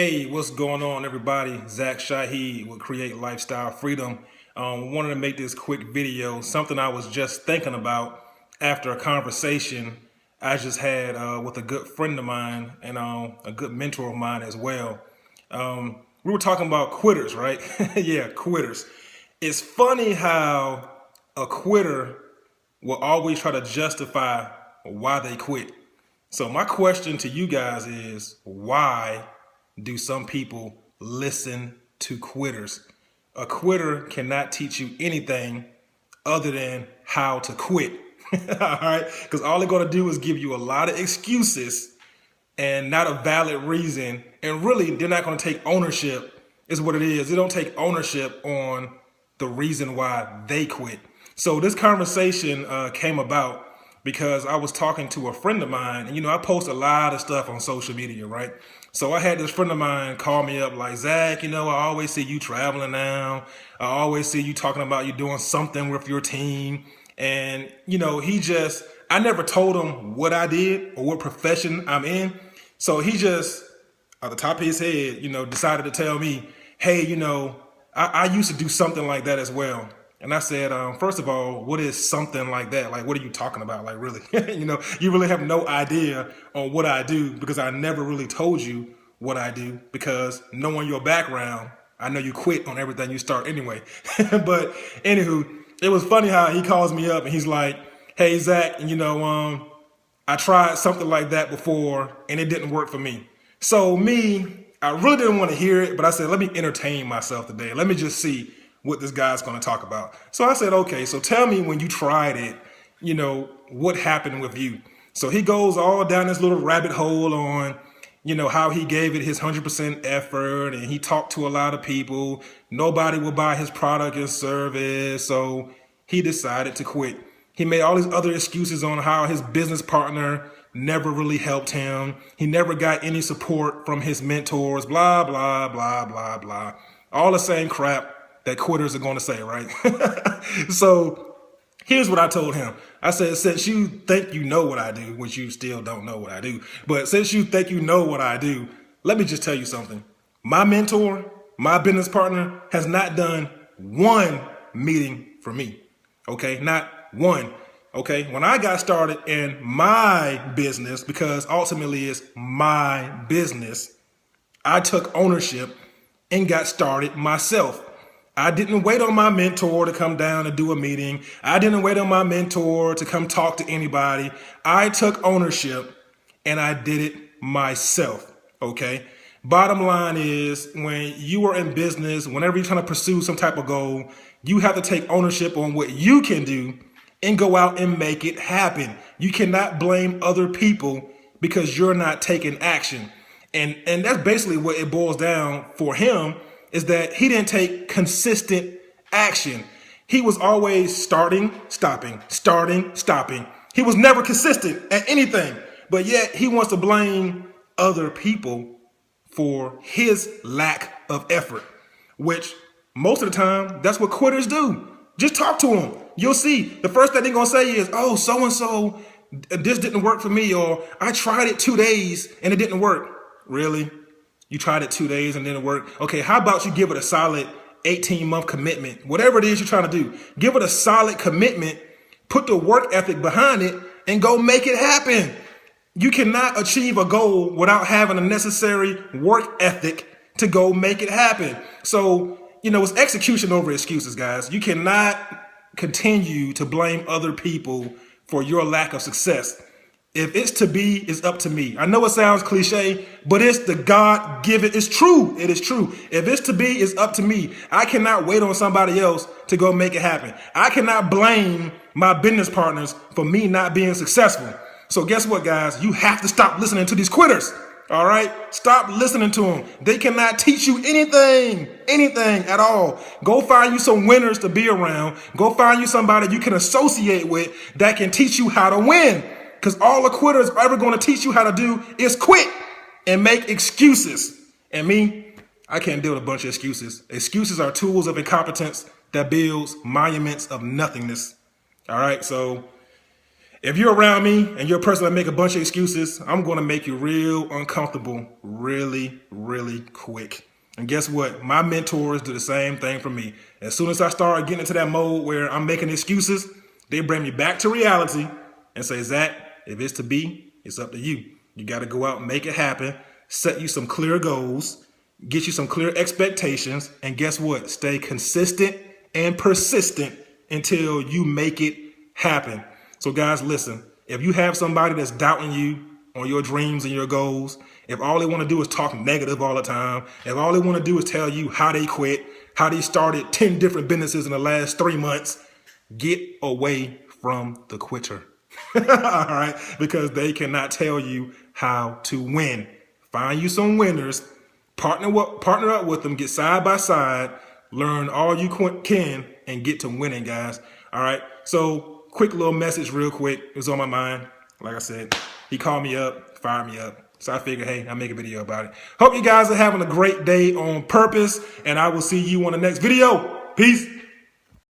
Hey, what's going on, everybody? Zach Shaheed with Create Lifestyle Freedom. Wanted to make this quick video, something I was just thinking about after a conversation I just had with a good friend of mine and a good mentor of mine as well. We were talking about quitters, right? Yeah, quitters. It's funny how a quitter will always try to justify why they quit. So my question to you guys is, why do some people listen to quitters? A quitter cannot teach you anything other than how to quit. All right? Because all they're going to do is give you a lot of excuses and not a valid reason. And really, they're not going to take ownership, is what it is. They don't take ownership on the reason why they quit. So this conversation came about because I was talking to a friend of mine, and I post a lot of stuff on social media, right? So I had this friend of mine call me up like, Zach, I always see you traveling now. I always see you talking about you doing something with your team. And, I never told him what I did or what profession I'm in. So he just, at the top of his head, decided to tell me, hey, I used to do something like that as well. And I said, first of all, what is something like that? Like, what are you talking about? Like, really? You really have no idea on what I do because I never really told you what I do because knowing your background, I know you quit on everything you start anyway. But anywho, it was funny how he calls me up and he's like, hey, Zach, I tried something like that before and it didn't work for me. So I really didn't want to hear it, but I said, let me entertain myself today. Let me just see what this guy's going to talk about. So I said, okay, so tell me when you tried it, what happened with you? So he goes all down this little rabbit hole on, how he gave it his 100% effort and he talked to a lot of people. Nobody will buy his product and service. So he decided to quit. He made all these other excuses on how his business partner never really helped him. He never got any support from his mentors, blah, blah, blah, blah, blah. All the same crap that quitters are going to say, right? So here's what I told him. I said, since you think you know what I do, which you still don't know what I do, but since you think you know what I do, let me just tell you something. My mentor, my business partner has not done one meeting for me. Okay, not one. Okay, when I got started in my business, because ultimately it's my business, I took ownership and got started myself. I didn't wait on my mentor to come down and do a meeting. I didn't wait on my mentor to come talk to anybody. I took ownership and I did it myself. Okay. Bottom line is, when you are in business, whenever you're trying to pursue some type of goal, you have to take ownership on what you can do and go out and make it happen. You cannot blame other people because you're not taking action. And that's basically what it boils down for him, is that he didn't take consistent action. He was always starting, stopping, starting, stopping. He was never consistent at anything, but yet he wants to blame other people for his lack of effort, which most of the time, that's what quitters do. Just talk to them. You'll see. The first thing they're going to say is, oh, so-and-so, this didn't work for me, or I tried it 2 days and it didn't work. Really? You tried it 2 days and didn't work? Okay, how about you give it a solid 18-month commitment? Whatever it is you're trying to do, give it a solid commitment, put the work ethic behind it, and go make it happen. You cannot achieve a goal without having a necessary work ethic to go make it happen. So, it's execution over excuses, guys. You cannot continue to blame other people for your lack of success. If it's to be, it's up to me. I know it sounds cliche, but it's the God-given. It's true. It is true. If it's to be, it's up to me. I cannot wait on somebody else to go make it happen. I cannot blame my business partners for me not being successful. So guess what, guys? You have to stop listening to these quitters. All right? Stop listening to them. They cannot teach you anything at all. Go find you some winners to be around. Go find you somebody you can associate with that can teach you how to win. Because all the quitters are ever going to teach you how to do is quit and make excuses. And me, I can't deal with a bunch of excuses. Excuses are tools of incompetence that builds monuments of nothingness. All right, so If you're around me and you're a person that make a bunch of excuses, I'm going to make you real uncomfortable really, really quick. And guess what? My mentors do the same thing for me. As soon as I start getting into that mode where I'm making excuses, they bring me back to reality and say, Zach, if it's to be, it's up to you. You got to go out and make it happen, set you some clear goals, get you some clear expectations, and guess what? Stay consistent and persistent until you make it happen. So guys, listen, if you have somebody that's doubting you on your dreams and your goals, if all they want to do is talk negative all the time, if all they want to do is tell you how they quit, how they started 10 different businesses in the last 3 months, get away from the quitter. All right? Because they cannot tell you how to win. Find you some winners, partner up with them, get side by side, learn all you can, and get to winning, guys. All right? So quick little message real quick. It was on my mind. Like I said, he called me up, fired me up. So I figured, hey, I'll make a video about it. Hope you guys are having a great day on purpose, and I will see you on the next video. Peace.